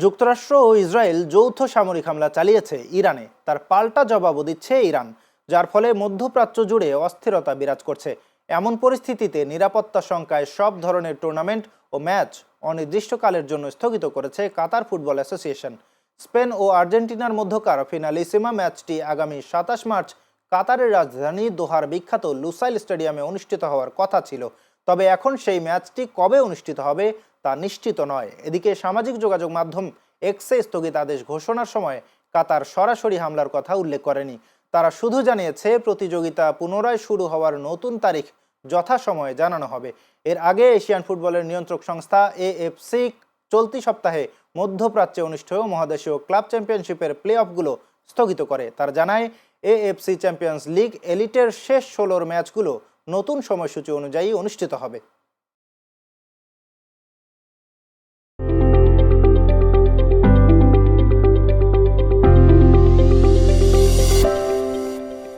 যুক্তরাষ্ট্র ও ইসরায়েল যৌথ সামরিক হামলা চালিয়েছে ইরানে, তার পাল্টা জবাবও দিচ্ছে ইরান, যার ফলে মধ্যপ্রাচ্য জুড়ে অস্থিরতা বিরাজ করছে। এমন পরিস্থিতিতে নিরাপত্তা শঙ্কায় সব ধরনের টুর্নামেন্ট ও ম্যাচ অনির্দিষ্টকালের জন্য স্থগিত করেছে কাতার ফুটবল অ্যাসোসিয়েশন। স্পেন ও আর্জেন্টিনার মধ্যকার ফিনালিসিমা ম্যাচটি আগামী ২৭ মার্চ কাতারের রাজধানী দোহার বিখ্যাত লুসাইল স্টেডিয়ামে অনুষ্ঠিত হওয়ার কথা ছিল। তবে এখন সেই ম্যাচটি কবে অনুষ্ঠিত হবে তা নিশ্চিত নয়। এদিকে সামাজিক যোগাযোগ মাধ্যম এক্সে স্থগিতাদেশ ঘোষণার সময় কাতার সরাসরি হামলার কথা উল্লেখ করেনি। তারা শুধু জানিয়েছে প্রতিযোগিতা পুনরায় শুরু হওয়ার নতুন তারিখ যথাসময়ে জানানো হবে। এর আগে এশিয়ান ফুটবলের নিয়ন্ত্রক সংস্থা এএফসি চলতি সপ্তাহে মধ্যপ্রাচ্যে অনুষ্ঠেয় মহাদেশীয় ক্লাব চ্যাম্পিয়নশিপের প্লে অফগুলো স্থগিত করে। তার জানায় এএফসি চ্যাম্পিয়ন্স লিগ এলিটের শেষ ১৬ ম্যাচগুলো নতুন সময়সূচি অনুযায়ী অনুষ্ঠিত হবে।